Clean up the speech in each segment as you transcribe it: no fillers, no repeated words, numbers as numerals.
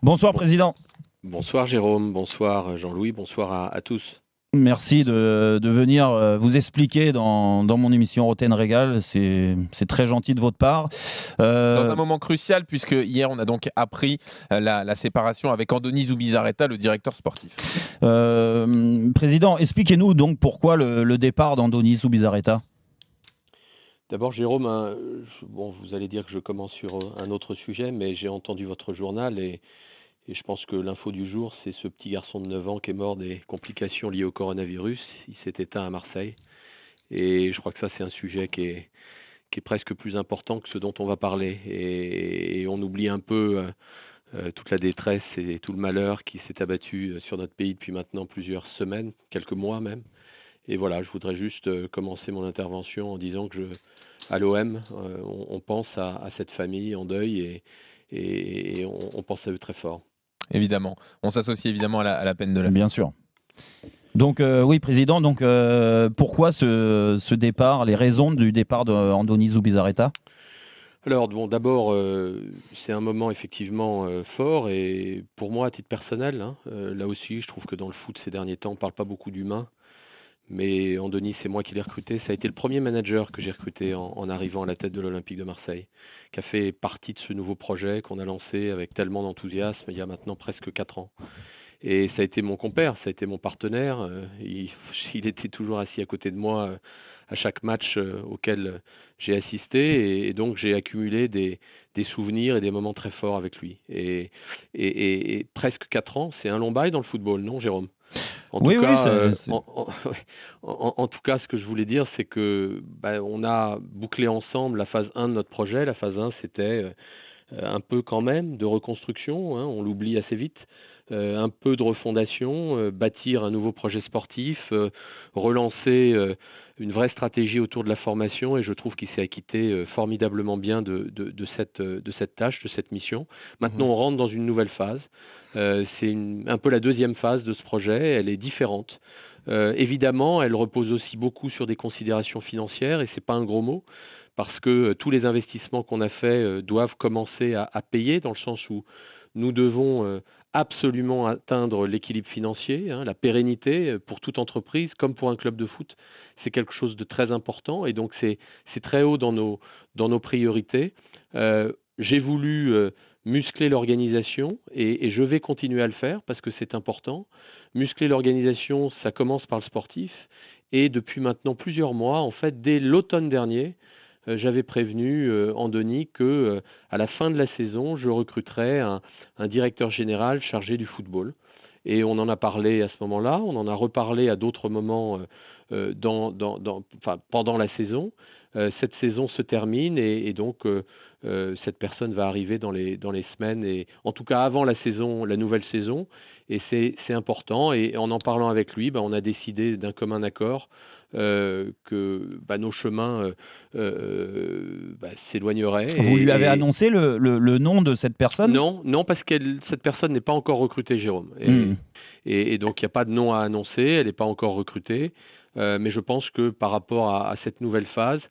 Bonsoir, Bon- Président. Bonsoir Jérôme, bonsoir Jean-Louis, bonsoir à tous. Merci de venir vous expliquer dans mon émission Roten Régal. C'est très gentil de votre part. Dans un Euh, moment crucial, puisque hier on a donc appris la séparation avec Andoni Zubizarreta, le directeur sportif. Président, expliquez-nous donc pourquoi le départ d'Andoni Zubizarreta. D'abord Jérôme, bon, vous allez dire que je commence sur un autre sujet, mais j'ai entendu votre journal et je pense que l'info du jour, c'est ce petit garçon de 9 ans qui est mort des complications liées au coronavirus. Il s'est éteint à Marseille et je crois que ça c'est un sujet qui est presque plus important que ce dont on va parler. Et on oublie un peu toute la détresse et tout le malheur qui s'est abattu sur notre pays depuis maintenant plusieurs semaines, quelques mois même. Et voilà, je voudrais juste commencer mon intervention en disant que à l'OM, on pense à cette famille en deuil et on pense à eux très fort. Évidemment, on s'associe évidemment à la peine de la Bien sûr. Donc oui, Président, donc pourquoi ce départ, les raisons du départ d'Andoni Zubizarreta? Alors, bon, d'abord, c'est un moment effectivement fort et pour moi, à titre personnel, hein, là aussi, je trouve que dans le foot ces derniers temps, on ne parle pas beaucoup d'humains. Mais Andoni, c'est moi qui l'ai recruté. Ça a été le premier manager que j'ai recruté en arrivant à la tête de l'Olympique de Marseille, qui a fait partie de ce nouveau projet qu'on a lancé avec tellement d'enthousiasme il y a maintenant presque 4 ans. Et ça a été mon compère, ça a été mon partenaire. Il était toujours assis à côté de moi à chaque match auquel j'ai assisté. Et donc j'ai accumulé des souvenirs et des moments très forts avec lui. Et presque 4 ans, c'est un long bail dans le football, non, Jérôme? En tout Oui, oui, cas, c'est- ouais, en tout cas, ce que je voulais dire, c'est que on a bouclé ensemble la phase 1 de notre projet. La phase 1, c'était un peu quand même de reconstruction, hein, on l'oublie assez vite, un peu de refondation, bâtir un nouveau projet sportif, relancer une vraie stratégie autour de la formation et je trouve qu'il s'est acquitté formidablement bien de cette tâche, de cette mission. Maintenant, Mhm. on rentre dans une nouvelle phase. C'est un peu la deuxième phase de ce projet, elle est différente. Évidemment, elle repose aussi beaucoup sur des considérations financières et c'est pas un gros mot parce que tous les investissements qu'on a faits doivent commencer à payer, dans le sens où nous devons absolument atteindre l'équilibre financier, hein, la pérennité pour toute entreprise, comme pour un club de foot. C'est quelque chose de très important et donc c'est très haut dans nos priorités. J'ai voulu muscler l'organisation et je vais continuer à le faire parce que c'est important. Muscler l'organisation, ça commence par le sportif. Et depuis maintenant plusieurs mois, en fait, dès l'automne dernier, j'avais prévenu Andoni que à la fin de la saison, je recruterais un directeur général chargé du football. Et on en a parlé à ce moment-là, on en a reparlé à d'autres moments enfin, pendant la saison. Cette saison se termine et donc cette personne va arriver dans les semaines et en tout cas avant la saison, la nouvelle saison. Et c'est important. Et en parlant avec lui, on a décidé d'un commun accord que nos chemins s'éloigneraient. Vous lui avez annoncé le nom de cette personne? Non, non, parce que cette personne n'est pas encore recrutée, Jérôme. Hmm. Et donc, il n'y a pas de nom à annoncer, elle n'est pas encore recrutée. Mais je pense que par rapport à cette nouvelle phase,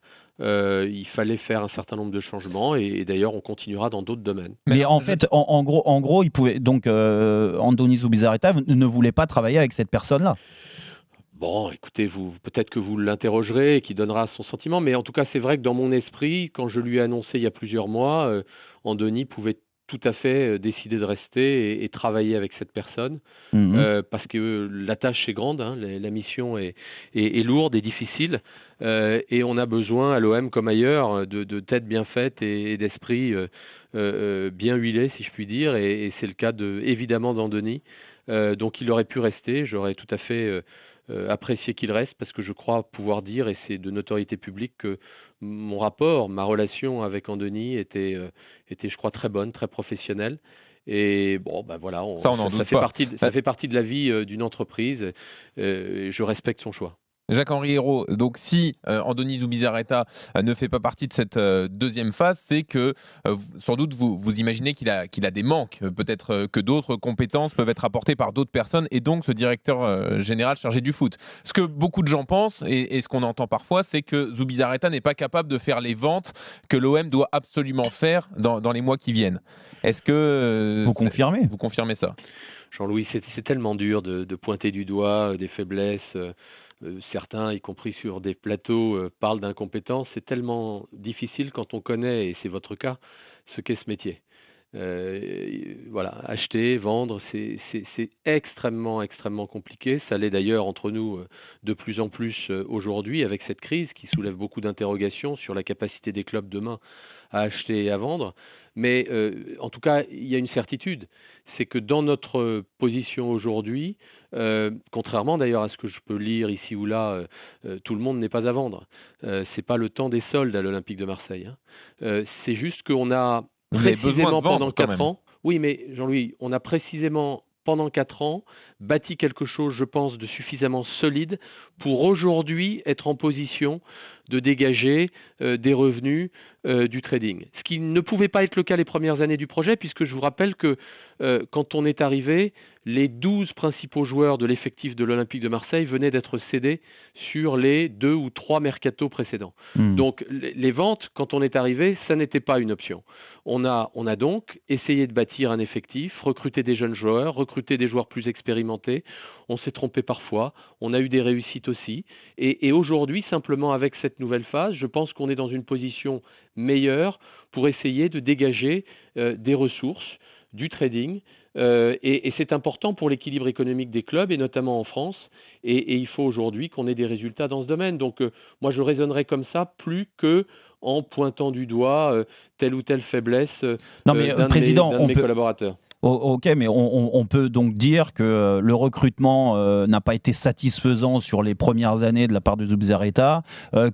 il fallait faire un certain nombre de changements. Et d'ailleurs, on continuera dans d'autres domaines. Mais Mais alors, en fait, en gros, il pouvait donc Andoni Zubizarreta ne voulait pas travailler avec cette personne-là. Bon, écoutez, peut-être que vous l'interrogerez et qu'il donnera son sentiment, mais en tout cas, c'est vrai que dans mon esprit, quand je lui ai annoncé il y a plusieurs mois, Andoni pouvait tout à fait décider de rester et travailler avec cette personne, Mhm. parce que la tâche est grande, hein, la mission est lourde et difficile, et on a besoin à l'OM comme ailleurs de têtes bien faites et d'esprits bien huilés, si je puis dire, et c'est le cas évidemment d'Andoni. Donc il aurait pu rester, j'aurais tout à fait apprécié qu'il reste parce que je crois pouvoir dire, et c'est de notoriété publique, que mon rapport, ma relation avec Andoni était, je crois, très bonne, très professionnelle. Et bon, voilà, ça on n'en ça doute fait pas. ça fait partie de la vie d'une entreprise. Et je respecte son choix. Jacques-Henri Hérault, donc si Andoni Zubizarreta ne fait pas partie de cette deuxième phase, c'est que sans doute vous imaginez qu'il a des manques, peut-être que d'autres compétences peuvent être apportées par d'autres personnes et donc ce directeur général chargé du foot. Ce que beaucoup de gens pensent et ce qu'on entend parfois, c'est que Zubizarreta n'est pas capable de faire les ventes que l'OM doit absolument faire dans les mois qui viennent. Est-ce que Vous confirmez? vous confirmez ça? Jean-Louis, c'est tellement dur de pointer du doigt des faiblesses. Certains, y compris sur des plateaux, parlent d'incompétence. C'est tellement difficile quand on connaît, et c'est votre cas, ce qu'est ce métier. Voilà, acheter, vendre, c'est extrêmement, extrêmement compliqué. Ça l'est d'ailleurs entre nous de plus en plus aujourd'hui avec cette crise qui soulève beaucoup d'interrogations sur la capacité des clubs demain à acheter et à vendre. Mais en tout cas, il y a une certitude, c'est que dans notre position aujourd'hui, contrairement d'ailleurs à ce que je peux lire ici ou là, tout le monde n'est pas à vendre. C'est pas le temps des soldes à l'Olympique de Marseille, hein. C'est juste qu'on a Vous avez besoin de précisément pendant vendre quand 4 même. ans, oui, mais Jean-Louis, on a précisément pendant 4 ans bâti quelque chose, je pense, de suffisamment solide pour aujourd'hui être en position de dégager des revenus du trading. Ce qui ne pouvait pas être le cas les premières années du projet, puisque je vous rappelle que quand on est arrivé, les 12 principaux joueurs de l'effectif de l'Olympique de Marseille venaient d'être cédés sur les 2 ou 3 mercatos précédents. Donc les ventes, quand on est arrivé, ça n'était pas une option. On a donc essayé de bâtir un effectif, recruter des jeunes joueurs, recruter des joueurs plus expérimentés. On s'est trompé parfois, on a eu des réussites aussi. Et aujourd'hui, simplement avec cette nouvelle phase, je pense qu'on est dans une position meilleure pour essayer de dégager des ressources, du trading. Et c'est important pour l'équilibre économique des clubs, et notamment en France. Et il faut aujourd'hui qu'on ait des résultats dans ce domaine. Donc moi, je raisonnerais comme ça plus que en pointant du doigt telle ou telle faiblesse Non, mais président, d'un de mes collaborateurs. Ok, mais on peut donc dire que le recrutement n'a pas été satisfaisant sur les premières années de la part de Zubizarreta,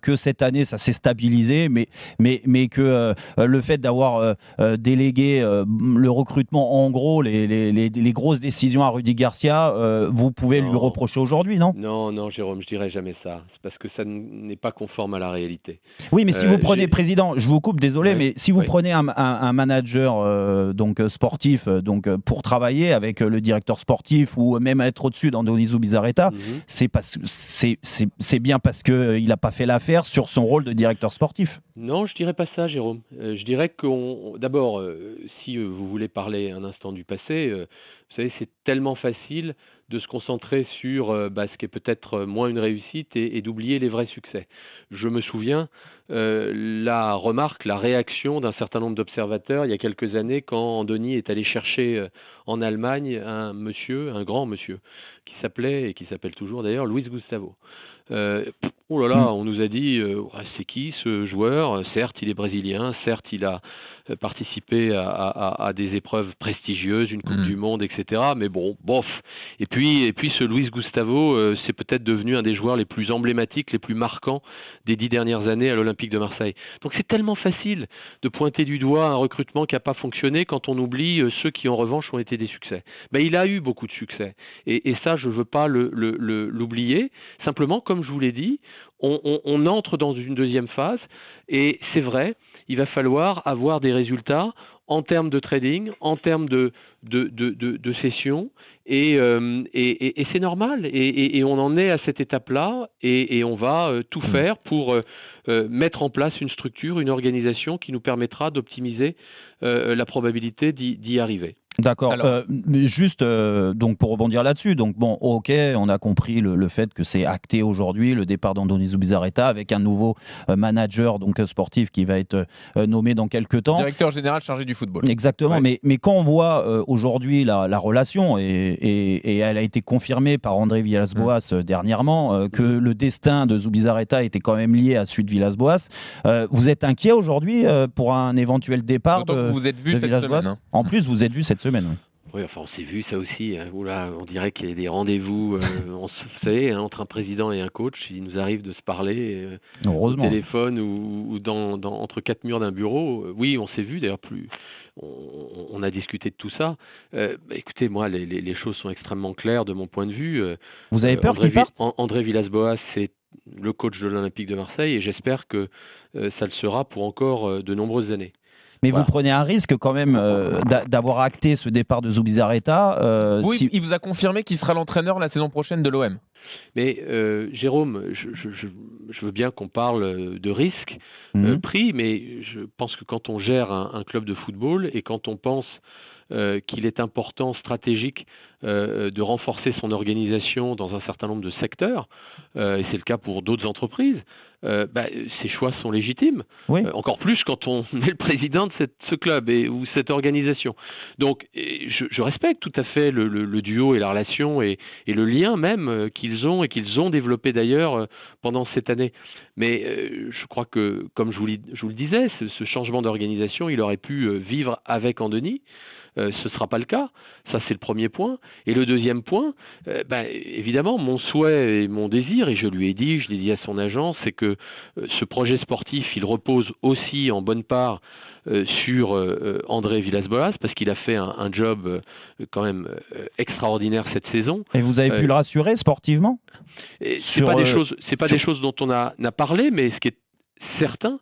que cette année ça s'est stabilisé, mais que le fait d'avoir délégué le recrutement, en gros, les grosses décisions à Rudy Garcia, vous pouvez lui Non. reprocher aujourd'hui, non? Non, Jérôme, je dirais jamais ça. C'est parce que ça n'est pas conforme à la réalité. Oui, mais si vous prenez, j'ai- président, je vous coupe, désolé, Oui, mais si vous oui. prenez un manager donc sportif pour travailler avec le directeur sportif ou même être au-dessus d'Andoni Zubizarreta, Mhm. c'est bien parce qu'il n'a pas fait l'affaire sur son rôle de directeur sportif. Non, je dirais pas ça, Jérôme. Je dirais d'abord, si vous voulez parler un instant du passé, vous savez, c'est tellement facile de se concentrer sur ce qui est peut-être moins une réussite et d'oublier les vrais succès. Je me souviens la remarque, la réaction d'un certain nombre d'observateurs il y a quelques années quand Andoni est allé chercher en Allemagne un grand monsieur, qui s'appelait et qui s'appelle toujours d'ailleurs Luis Gustavo. Oh là Mm. là, on nous a dit, c'est qui ce joueur? Certes, il est brésilien, certes, il a participé à des épreuves prestigieuses, une Coupe du Monde, etc. Mais bon, bof. Et puis ce Luis Gustavo, c'est peut-être devenu un des joueurs les plus emblématiques, les plus marquants des 10 dernières années à l'Olympique de Marseille. Donc c'est tellement facile de pointer du doigt un recrutement qui n'a pas fonctionné quand on oublie ceux qui en revanche ont été des succès. Ben, il a eu beaucoup de succès. Et ça, je ne veux pas l'oublier. Simplement, comme je vous l'ai dit, on entre dans une deuxième phase et c'est vrai, il va falloir avoir des résultats en termes de trading, en termes de session et c'est normal et on en est à cette étape-là et on va tout faire pour mettre en place une structure, une organisation qui nous permettra d'optimiser la probabilité d'y arriver. D'accord. Alors, Mais juste donc pour rebondir là-dessus, donc bon, ok, on a compris le fait que c'est acté aujourd'hui le départ d'Andoni Zubizarreta avec un nouveau manager donc sportif qui va être nommé dans quelques temps. directeur général chargé du football. Exactement, Ouais. mais quand on voit aujourd'hui la relation, et elle a été confirmée par André Villas-Boas dernièrement, que le destin de Zubizarreta était quand même lié à celui de Villas-Boas, vous êtes inquiet aujourd'hui pour un éventuel départ D'autant que vous vous êtes vu de cette Villas-Boas? semaine. En plus, vous êtes vu cette semaine, oui. Oui, enfin, on s'est vu ça aussi. Oula, on dirait qu'il y a des rendez-vous, vous savez, entre un président et un coach. Il nous arrive de se parler au Heureusement. téléphone ou entre quatre murs d'un bureau. Oui, on s'est vu d'ailleurs plus. on a discuté de tout ça. Écoutez, moi, les choses sont extrêmement claires de mon point de vue. Vous avez peur qu'il parte? André Villas-Boas, c'est le coach de l'Olympique de Marseille et j'espère que ça le sera pour encore de nombreuses années. Mais Voilà. vous prenez un risque quand même d'avoir acté ce départ de Zubizarreta. Oui, il vous a confirmé qu'il sera l'entraîneur la saison prochaine de l'OM. Mais Jérôme, je veux bien qu'on parle de risques pris, mais je pense que quand on gère un club de football et quand on pense qu'il est important, stratégique, de renforcer son organisation dans un certain nombre de secteurs, et c'est le cas pour d'autres entreprises, ces choix sont légitimes. Oui. Encore plus quand on est le président de ce club ou cette organisation. Donc, je respecte tout à fait le duo et la relation et le lien même qu'ils ont développé d'ailleurs pendant cette année. Mais je crois que, comme je vous le disais, ce changement d'organisation, il aurait pu vivre avec Andoni. Ce ne sera pas le cas. Ça, c'est le premier point. Et le deuxième point, évidemment, mon souhait et mon désir, et je l'ai dit à son agent, c'est que ce projet sportif, il repose aussi en bonne part sur André Villas-Boas, parce qu'il a fait un job quand même extraordinaire cette saison. Et vous avez pu le rassurer sportivement? C'est pas des choses dont on a parlé, mais ce qui est certain,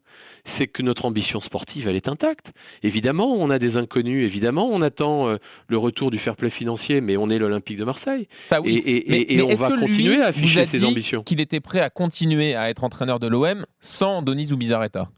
c'est que notre ambition sportive, elle est intacte. Évidemment, on a des inconnus, évidemment, on attend le retour du fair play financier, mais on est l'Olympique de Marseille. Ça, oui. Et on va continuer à afficher ses ambitions. Qu'il était prêt à continuer à être entraîneur de l'OM sans Andoni Zubizarreta?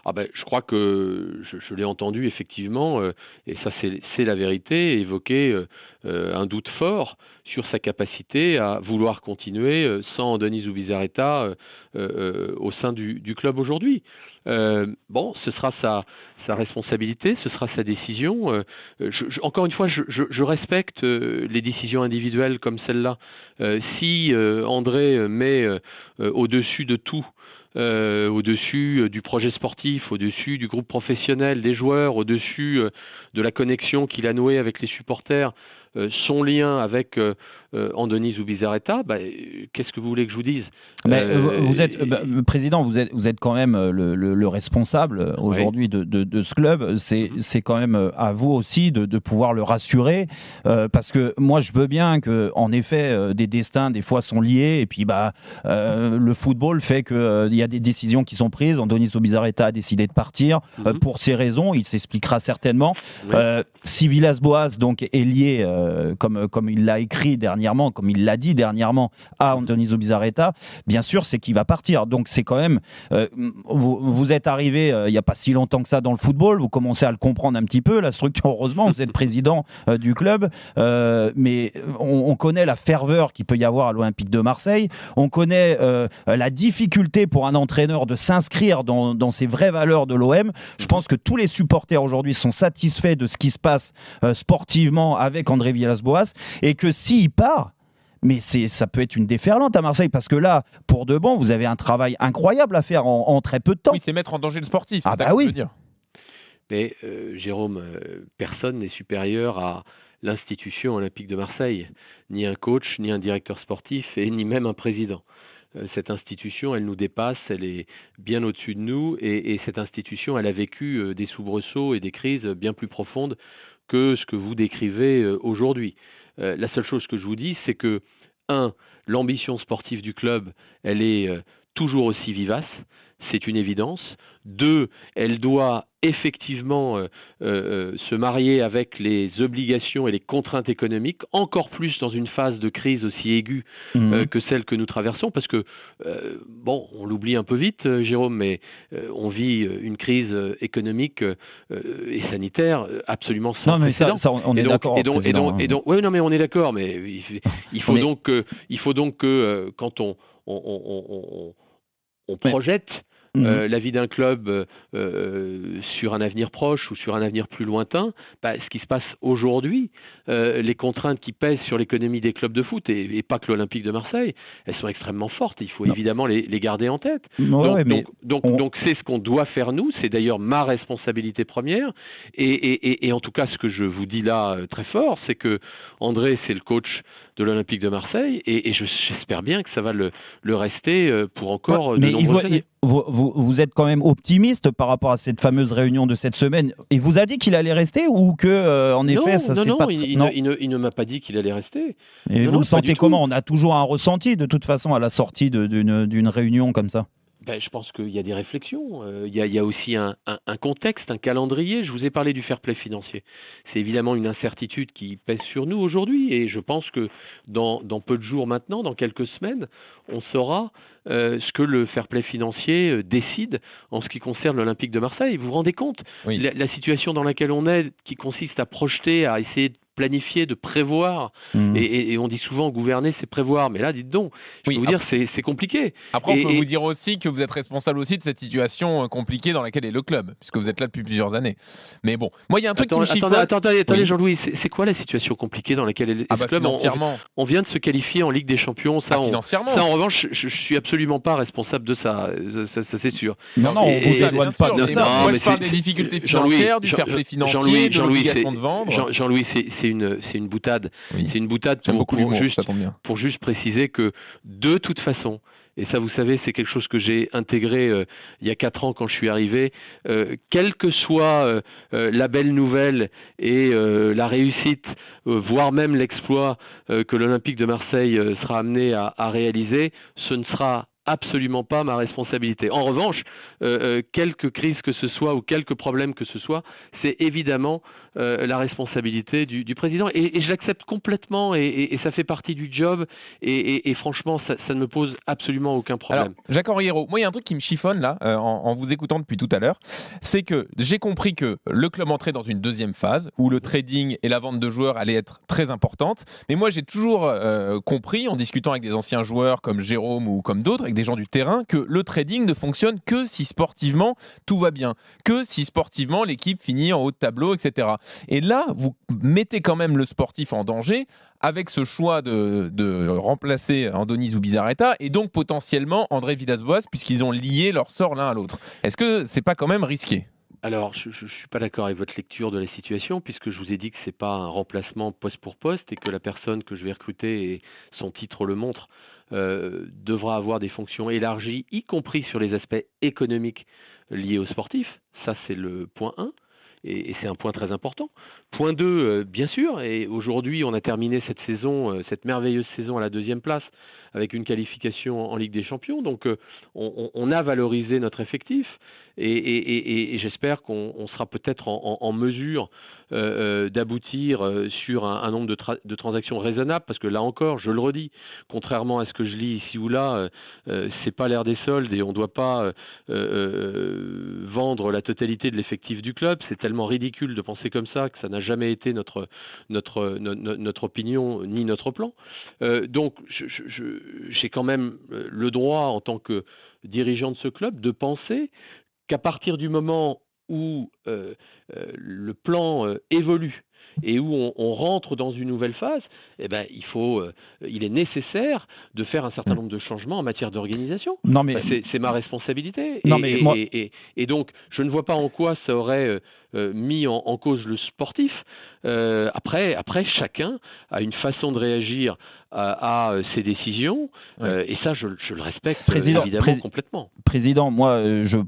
Je crois que je l'ai entendu effectivement, et ça c'est la vérité, évoquer un doute fort sur sa capacité à vouloir continuer sans Andoni Zubizarreta au sein du club aujourd'hui. Ce sera sa responsabilité, ce sera sa décision. Encore une fois, je respecte les décisions individuelles comme celle-là. Si André met au-dessus de tout, au-dessus du projet sportif, au-dessus du groupe professionnel, des joueurs, au-dessus de la connexion qu'il a nouée avec les supporters, son lien avec Andoni Zubizarreta, qu'est-ce que vous voulez que je vous dise? Vous êtes président, vous êtes quand même le responsable aujourd'hui de ce club. C'est quand même à vous aussi de pouvoir le rassurer, parce que moi je veux bien que, en effet, des destins des fois sont liés, et puis le football fait que il y a des décisions qui sont prises. Andoni Zubizarreta a décidé de partir pour ces raisons. Il s'expliquera certainement. Oui. Si Villas-Boas donc est lié, comme il l'a écrit dernièrement, comme il l'a dit dernièrement, à Andoni Zubizarreta, bien sûr, c'est qu'il va partir. Donc c'est quand même, vous êtes arrivé il n'y a pas si longtemps que ça dans le football, vous commencez à le comprendre un petit peu, la structure. Heureusement, vous êtes président du club, mais on connaît la ferveur qu'il peut y avoir à l'Olympique de Marseille, on connaît la difficulté pour un entraîneur de s'inscrire dans ces vraies valeurs de l'OM. Je pense que tous les supporters aujourd'hui sont satisfaits de ce qui se passe sportivement avec André Villas-Boas, et que s'il part, mais ça peut être une déferlante à Marseille, parce que là, pour de bon, vous avez un travail incroyable à faire en très peu de temps. Oui, c'est mettre en danger le sportif. Ah c'est ça que je veux oui. dire. Mais Jérôme, personne n'est supérieur à l'institution Olympique de Marseille, ni un coach, ni un directeur sportif, et ni même un président. Cette institution, elle nous dépasse, elle est bien au-dessus de nous, et cette institution, elle a vécu des soubresauts et des crises bien plus profondes que ce que vous décrivez aujourd'hui. La seule chose que je vous dis, c'est que, l'ambition sportive du club, elle est toujours aussi vivace, c'est une évidence. 2, elle doit effectivement se marier avec les obligations et les contraintes économiques, encore plus dans une phase de crise aussi aiguë que celle que nous traversons, parce que, on l'oublie un peu vite, Jérôme, mais on vit une crise économique et sanitaire absolument sans précédent. Ça, on est d'accord. Oui, non, mais on est d'accord, mais il faut donc que quand on projette la vie d'un club sur un avenir proche ou sur un avenir plus lointain, ce qui se passe aujourd'hui, les contraintes qui pèsent sur l'économie des clubs de foot, et pas que l'Olympique de Marseille, elles sont extrêmement fortes. Il faut évidemment les garder en tête. Donc c'est ce qu'on doit faire nous, c'est d'ailleurs ma responsabilité première, et en tout cas ce que je vous dis là très fort, c'est que André, c'est le coach de l'Olympique de Marseille, et j'espère bien que ça va le rester pour encore de nombreuses années. Vous êtes quand même optimiste par rapport à cette fameuse réunion de cette semaine. Il vous a dit qu'il allait rester ou que, en effet, ça c'est pas... Non, il ne m'a pas dit qu'il allait rester. Et vous le sentez comment? On a toujours un ressenti de toute façon à la sortie d'une réunion comme ça. Je pense qu'il y a des réflexions, il y a aussi un contexte, un calendrier. Je vous ai parlé du fair play financier. C'est évidemment une incertitude qui pèse sur nous aujourd'hui, et je pense que dans peu de jours maintenant, dans quelques semaines, on saura ce que le fair play financier décide en ce qui concerne l'Olympique de Marseille. Vous vous rendez compte? Oui. La situation dans laquelle on est, qui consiste à projeter, à essayer de planifier, de prévoir, et on dit souvent gouverner c'est prévoir, mais là dites donc, je peux vous dire c'est compliqué. Après on peut vous dire aussi que vous êtes responsable aussi de cette situation compliquée dans laquelle est le club, puisque vous êtes là depuis plusieurs années. Mais bon, moi il y a un truc qui me chiffonne. Attendez Jean-Louis, c'est quoi la situation compliquée dans laquelle est le club? Financièrement. On vient de se qualifier en Ligue des Champions, financièrement. Ça en revanche, je suis absolument pas responsable de ça, ça c'est sûr. Non, on vous dédouane pas de ça. Moi je parle des difficultés financières, du fair play financier, de l'obligation de vendre. Jean-Louis, c'est une boutade. Oui. C'est une boutade pour juste préciser que de toute façon, et ça vous savez, c'est quelque chose que j'ai intégré il y a 4 ans quand je suis arrivé, quelle que soit la belle nouvelle et la réussite, voire même l'exploit que l'Olympique de Marseille sera amené à réaliser, ce ne sera absolument pas ma responsabilité. En revanche, quelque crise que ce soit ou quelques problèmes que ce soit, c'est évidemment la responsabilité du président. Et je l'accepte complètement, et ça fait partie du job, et franchement, ça ne me pose absolument aucun problème. Alors, Jacques Henriero, moi il y a un truc qui me chiffonne là, en vous écoutant depuis tout à l'heure, c'est que j'ai compris que le club entrait dans une deuxième phase, où le trading et la vente de joueurs allaient être très importantes, mais moi j'ai toujours compris, en discutant avec des anciens joueurs comme Jérôme ou comme d'autres, avec des gens du terrain, que le trading ne fonctionne que si sportivement tout va bien, que si sportivement l'équipe finit en haut de tableau, etc. Et là, vous mettez quand même le sportif en danger avec ce choix de remplacer Andoni Zubizarreta et donc potentiellement André Villas-Boas, puisqu'ils ont lié leur sort l'un à l'autre. Est-ce que c'est pas quand même risqué ? Alors, je ne suis pas d'accord avec votre lecture de la situation, puisque je vous ai dit que ce n'est pas un remplacement poste pour poste, et que la personne que je vais recruter, et son titre le montre, devra avoir des fonctions élargies, y compris sur les aspects économiques liés aux sportifs. Ça, c'est le point 1. Et c'est un point très important. Point 2, bien sûr, et aujourd'hui on a terminé cette saison, cette merveilleuse saison à la 2e place, avec une qualification en Ligue des Champions, donc on a valorisé notre effectif, et j'espère qu'on sera peut-être en mesure d'aboutir sur un nombre de transactions raisonnables, parce que là encore, je le redis, contrairement à ce que je lis ici ou là, c'est pas l'ère des soldes, et on ne doit pas vendre la totalité de l'effectif du club. C'est tellement ridicule de penser comme ça que ça n'a jamais été notre opinion ni notre plan. Donc j'ai quand même le droit, en tant que dirigeant de ce club, de penser qu'à partir du moment où le plan évolue et où on rentre dans une nouvelle phase, il est nécessaire de faire un certain nombre de changements en matière d'organisation. Non, mais... c'est ma responsabilité. Non, et donc, je ne vois pas en quoi ça aurait mis en cause le sportif. Après, chacun a une façon de réagir à ses décisions, et ça, je le respecte évidemment complètement. Président, moi,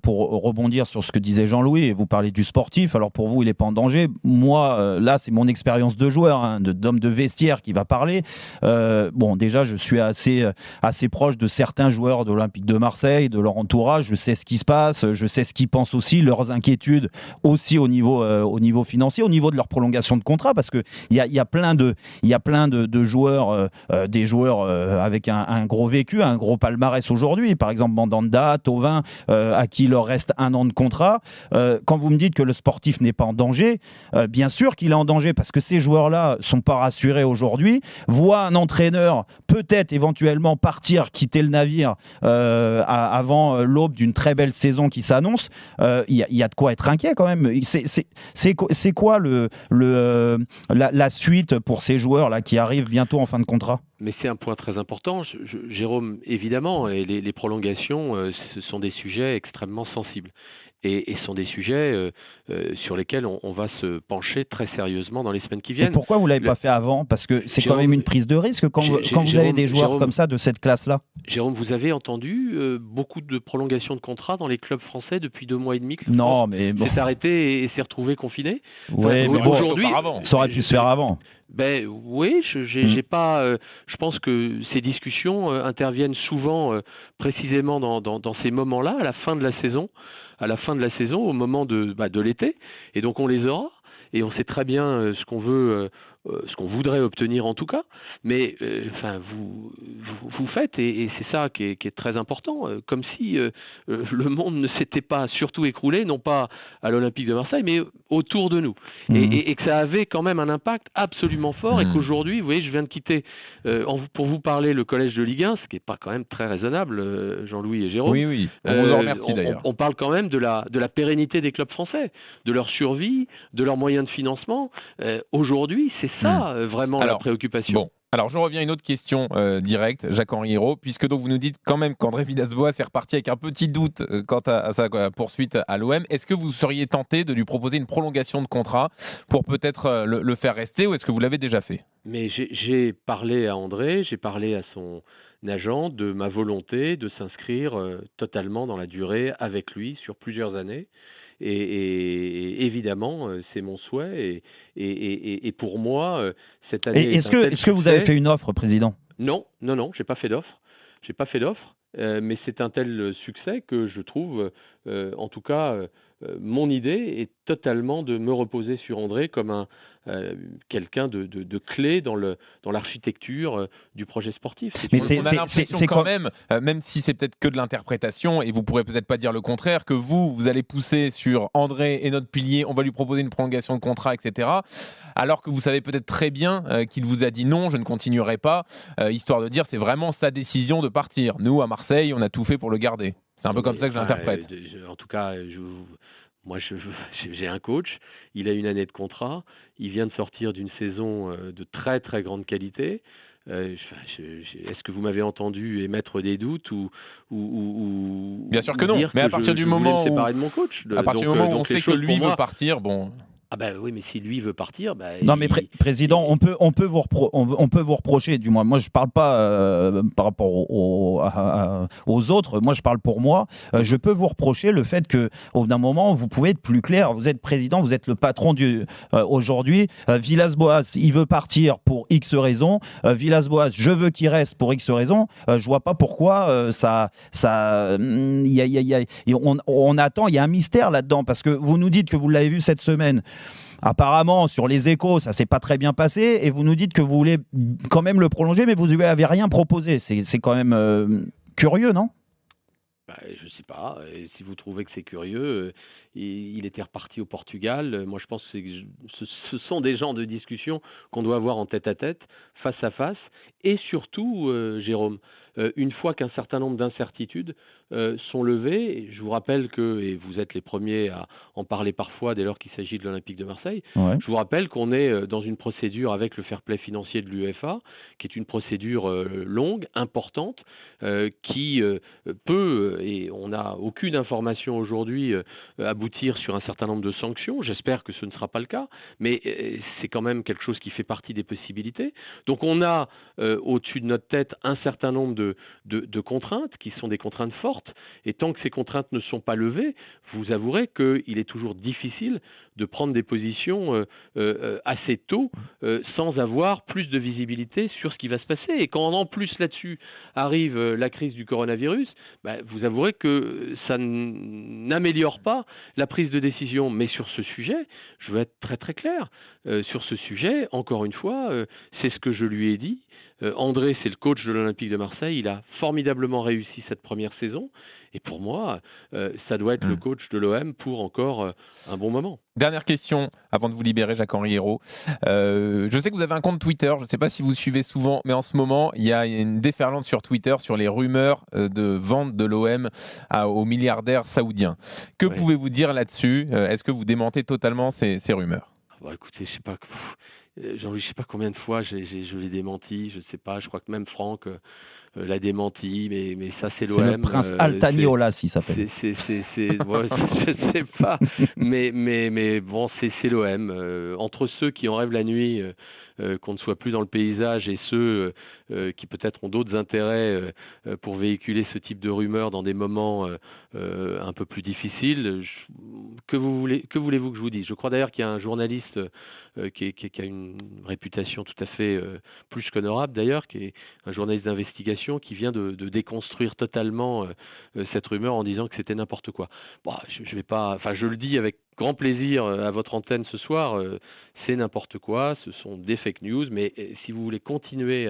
pour rebondir sur ce que disait Jean-Louis, et vous parlez du sportif, alors pour vous, il n'est pas en danger. Moi, là, c'est mon expérience de joueur, d'homme de vestiaire qui va parler. Déjà, je suis assez proche de certains joueurs de l'Olympique de Marseille, de leur entourage. Je sais ce qui se passe, je sais ce qu'ils pensent aussi, leurs inquiétudes aussi au niveau financier, au niveau de leur prolongation de contrat, parce qu'il y a plein de joueurs, des joueurs avec un gros vécu, un gros palmarès aujourd'hui, par exemple Mandanda, Thauvin, à qui il leur reste 1 an de contrat. Quand vous me dites que le sportif n'est pas en danger, bien sûr qu'il est en danger, parce que ces joueurs-là sont pas rassurés aujourd'hui, voient un entraîneur peut-être éventuellement partir, quitter le navire avant l'aube d'une très belle saison qui s'annonce. Il y a de quoi être inquiet quand même. C'est quoi la suite pour ces joueurs-là qui arrivent bientôt en fin de contrat ? Mais c'est un point très important, Jérôme, évidemment, et les prolongations, ce sont des sujets extrêmement sensibles. et sont des sujets sur lesquels on va se pencher très sérieusement dans les semaines qui Et viennent. pourquoi vous ne l'avez pas fait avant? Parce que c'est quand même une prise de risque quand vous avez des joueurs comme ça de cette classe-là. Jérôme, vous avez entendu beaucoup de prolongations de contrats dans les clubs français depuis 2 mois et demi que Non, mais bon. s'est arrêté et s'est retrouvé confiné. Ouais, mais bon, aujourd'hui, ça aurait pu se faire avant. Ben oui, j'ai pas. Je pense que ces discussions interviennent souvent précisément dans ces moments-là, à la fin de la saison, au moment de l'été, et donc on les aura. Et on sait très bien ce qu'on veut, ce qu'on voudrait obtenir en tout cas. Mais enfin, vous faites, et c'est ça qui est très important, comme si le monde ne s'était pas surtout écroulé, non pas à l'Olympique de Marseille, mais autour de nous. Et que ça avait quand même un impact absolument fort, et qu'aujourd'hui, vous voyez, je viens de quitter, pour vous parler, le collège de Ligue 1, ce qui n'est pas quand même très raisonnable, Jean-Louis et Jérôme. Oui, on vous en remercie d'ailleurs. On parle quand même de la pérennité des clubs français, de leur survie, de leurs moyens de financement. Aujourd'hui, c'est ça vraiment la préoccupation. Bon. Alors, je reviens à une autre question directe, Jacques-Henri Hérault, puisque donc vous nous dites quand même qu'André Villas-Boas est reparti avec un petit doute quant à sa poursuite à l'OM. Est-ce que vous seriez tenté de lui proposer une prolongation de contrat pour peut-être le faire rester, ou est-ce que vous l'avez déjà fait? Mais j'ai parlé à André, j'ai parlé à son agent de ma volonté de s'inscrire totalement dans la durée avec lui sur plusieurs années. Et évidemment, c'est mon souhait. Et pour moi, cette année. Et est-ce que vous avez fait une offre, président? Non, j'ai pas fait d'offre. Mais c'est un tel succès que je trouve, en tout cas, mon idée est totalement de me reposer sur André comme quelqu'un de clé dans l'architecture du projet sportif. Mais on a l'impression quand même si c'est peut-être que de l'interprétation, et vous pourrez peut-être pas dire le contraire, que vous allez pousser sur André et notre pilier, on va lui proposer une prolongation de contrat, etc. Alors que vous savez peut-être très bien qu'il vous a dit non, je ne continuerai pas, histoire de dire c'est vraiment sa décision de partir. Nous, à Marseille, on a tout fait pour le garder. C'est un peu comme ça que je l'interprète. En tout cas, moi, j'ai un coach, il a une année de contrat, il vient de sortir d'une saison de très très grande qualité. Est-ce que vous m'avez entendu émettre des doutes ou Bien sûr que non, mais à partir du moment où on sait que lui veut partir, bon. Ah ben oui, mais si lui veut partir, non mais président, on peut vous reprocher, du moins. Moi je parle pas par rapport aux autres. Moi je parle pour moi. Je peux vous reprocher le fait que au bout d'un moment vous pouvez être plus clair. Vous êtes président, vous êtes le patron aujourd'hui. Villas-Boas, il veut partir pour X raisons. Villas-Boas, je veux qu'il reste pour X raisons. Je vois pas pourquoi on attend. Il y a un mystère là-dedans parce que vous nous dites que vous l'avez vu cette semaine. Apparemment, sur les Échos, ça s'est pas très bien passé, et vous nous dites que vous voulez quand même le prolonger, mais vous lui avez rien proposé. C'est quand même curieux, non? Je sais pas. Si vous trouvez que c'est curieux, il était reparti au Portugal. Moi, je pense que ce sont des genres de discussions qu'on doit avoir en tête-à-tête, face à face, et surtout, Jérôme, une fois qu'un certain nombre d'incertitudes sont levées, je vous rappelle que, et vous êtes les premiers à en parler parfois dès lors qu'il s'agit de l'Olympique de Marseille, je vous rappelle qu'on est dans une procédure avec le fair play financier de l'UEFA, qui est une procédure longue, importante, qui peut, et on n'a aucune information aujourd'hui, aboutir sur un certain nombre de sanctions. J'espère que ce ne sera pas le cas, mais c'est quand même quelque chose qui fait partie des possibilités. Donc on a au-dessus de notre tête un certain nombre de contraintes qui sont des contraintes fortes, et tant que ces contraintes ne sont pas levées, vous avouerez qu'il est toujours difficile de prendre des positions assez tôt sans avoir plus de visibilité sur ce qui va se passer. Et quand en plus là-dessus arrive la crise du coronavirus, vous avouerez que ça n'améliore pas la prise de décision. Mais sur ce sujet, je veux être très très clair, sur ce sujet, encore une fois, c'est ce que je lui ai dit. André, c'est le coach de l'Olympique de Marseille, il a formidablement réussi cette première saison, et pour moi, ça doit être le coach de l'OM pour encore un bon moment. Dernière question, avant de vous libérer, Jacques-Henri Hérault. Je sais que vous avez un compte Twitter, je ne sais pas si vous suivez souvent, mais en ce moment, il y a une déferlante sur Twitter sur les rumeurs de vente de l'OM aux milliardaires saoudiens. Que pouvez-vous dire là-dessus? Est-ce que vous démentez totalement ces rumeurs? Écoutez, je sais pas. Jean-Louis, je sais pas combien de fois je l'ai démenti, je sais pas, je crois que même Franck l'a démenti, mais ça c'est C'est le l'OM. prince Altaniolas, il s'appelle. Ouais, je sais pas, mais bon, c'est l'OM. Entre ceux qui en rêvent la nuit, qu'on ne soit plus dans le paysage, et ceux qui peut-être ont d'autres intérêts pour véhiculer ce type de rumeurs dans des moments un peu plus difficiles, que voulez-vous que je vous dise? Je crois d'ailleurs qu'il y a un journaliste qui a une réputation tout à fait plus qu'honorable d'ailleurs, qui est un journaliste d'investigation, qui vient de déconstruire totalement cette rumeur en disant que c'était n'importe quoi. Bon, je vais pas, enfin je le dis avec grand plaisir à votre antenne ce soir, c'est n'importe quoi, ce sont des fake news, mais si vous voulez continuer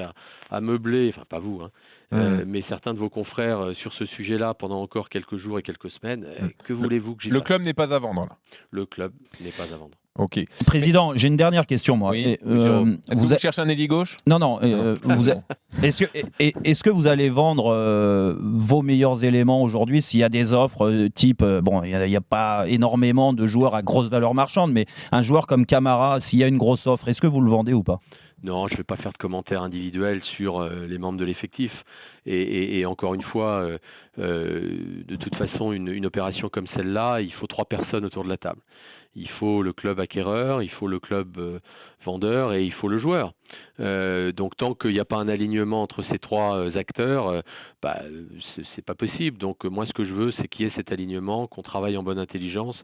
à meubler, enfin pas vous, hein, mais certains de vos confrères sur ce sujet-là pendant encore quelques jours et quelques semaines, que voulez-vous que j'y fasse? Le club n'est pas à vendre là. Le club n'est pas à vendre. Ok. Président, j'ai une dernière question, moi. Oui, Jérôme. Est-ce que vous cherchez un ailier gauche? Non. Est-ce que vous allez vendre vos meilleurs éléments aujourd'hui s'il y a des offres type, bon, il n'y a pas énormément de joueurs à grosse valeur marchande, mais un joueur comme Camara, s'il y a une grosse offre, est-ce que vous le vendez ou pas? Non, je ne vais pas faire de commentaires individuels sur les membres de l'effectif. Et encore une fois, de toute façon, une opération comme celle-là, il faut 3 personnes autour de la table. Il faut le club acquéreur, il faut le club vendeur et il faut le joueur. Donc tant qu'il n'y a pas un alignement entre ces 3 acteurs, c'est pas possible. Donc moi, ce que je veux, c'est qu'il y ait cet alignement, qu'on travaille en bonne intelligence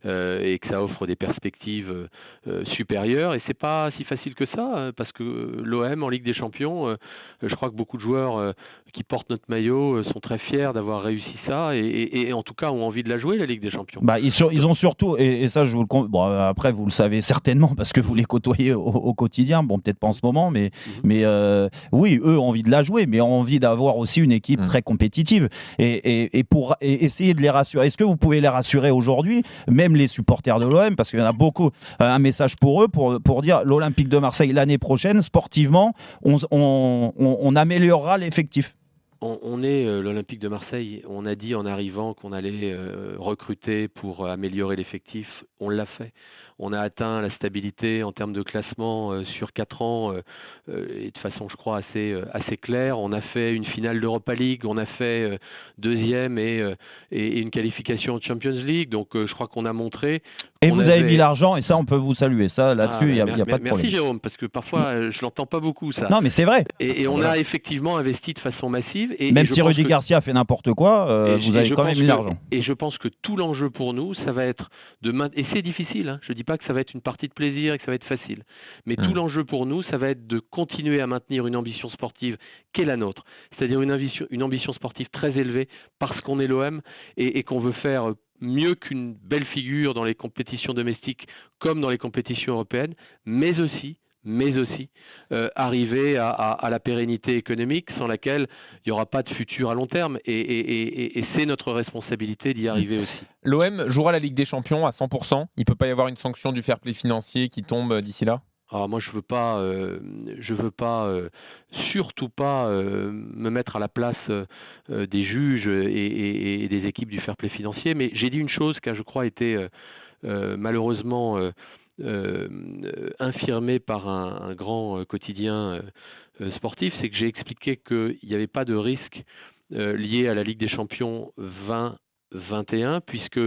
et que ça offre des perspectives supérieures. Et c'est pas si facile que ça, parce que l'OM en Ligue des Champions, je crois que beaucoup de joueurs qui portent notre maillot sont très fiers d'avoir réussi ça et en tout cas ont envie de la jouer, la Ligue des Champions. Ils ont surtout, et ça je vous le bon, après vous le savez certainement parce que vous les côtoyez au quotidien, bon peut-être pas en ce moment, mais oui, eux ont envie de la jouer, mais ont envie d'avoir aussi une équipe très compétitive et pour essayer de les rassurer. Est-ce que vous pouvez les rassurer aujourd'hui, même les supporters de l'OM, parce qu'il y en a beaucoup, un message pour eux pour dire l'Olympique de Marseille l'année prochaine, sportivement, on améliorera l'effectif. On est l'Olympique de Marseille. On a dit en arrivant qu'on allait recruter pour améliorer l'effectif. On l'a fait. On a atteint la stabilité en termes de classement sur 4 ans et de façon, je crois, assez claire. On a fait une finale d'Europa League, on a fait deuxième et une qualification en Champions League. Donc, je crois qu'on a montré. Et vous avez mis l'argent, et ça, on peut vous saluer. Ça, là-dessus, il n'y a pas de problème. Merci, Jérôme, parce que parfois, je l'entends pas beaucoup, ça. Non, mais c'est vrai. Et on a effectivement investi de façon massive. Même si Rudy Garcia fait n'importe quoi, vous avez quand même mis l'argent. Et je pense que tout l'enjeu pour nous, ça va être et c'est difficile, hein, je dis pas que ça va être une partie de plaisir et que ça va être facile, mais tout l'enjeu pour nous, ça va être de continuer à maintenir une ambition sportive qui est la nôtre, c'est-à-dire une ambition sportive très élevée parce qu'on est l'OM et qu'on veut faire mieux qu'une belle figure dans les compétitions domestiques comme dans les compétitions européennes, mais aussi arriver à la pérennité économique sans laquelle il n'y aura pas de futur à long terme et c'est notre responsabilité d'y arriver aussi. L'OM jouera la Ligue des Champions à 100%. Il ne peut pas y avoir une sanction du fair play financier qui tombe d'ici là? Alors moi je veux pas surtout pas me mettre à la place des juges et des équipes du fair play financier, mais j'ai dit une chose qui a, je crois, été malheureusement infirmé par un grand quotidien sportif, c'est que j'ai expliqué qu'il n'y avait pas de risque lié à la Ligue des Champions 2021, puisque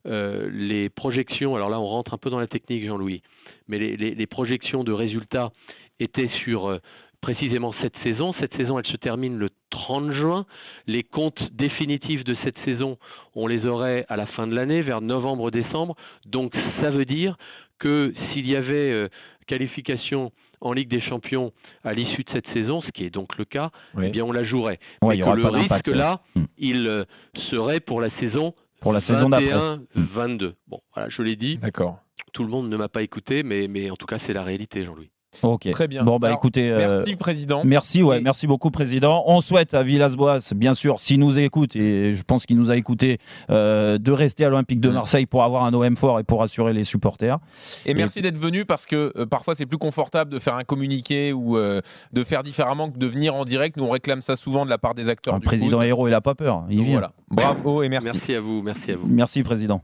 les projections, alors là on rentre un peu dans la technique, Jean-Louis, mais les projections de résultats étaient sur précisément cette saison. Cette saison, elle se termine le 30 juin. Les comptes définitifs de cette saison, on les aurait à la fin de l'année, vers novembre-décembre. Donc ça veut dire que s'il y avait qualification en Ligue des Champions à l'issue de cette saison, ce qui est donc le cas, eh bien on la jouerait. Mais que le risque là, il serait pour la saison 21-22. Bon, voilà, je l'ai dit. D'accord. Tout le monde ne m'a pas écouté, mais en tout cas, c'est la réalité, Jean-Louis. Ok. Très bien. Bon, alors, écoutez. Merci, Président. Merci beaucoup, Président. On souhaite à Villas-Boas, bien sûr, s'il nous écoute, et je pense qu'il nous a écouté, de rester à l'Olympique de Marseille pour avoir un OM fort et pour assurer les supporters. Et merci d'être venu, parce que parfois, c'est plus confortable de faire un communiqué ou de faire différemment que de venir en direct. Nous, on réclame ça souvent de la part des acteurs. Le président Hérault, il n'a pas peur. Il vient. Voilà. Bravo et merci. Merci à vous. Merci, Président.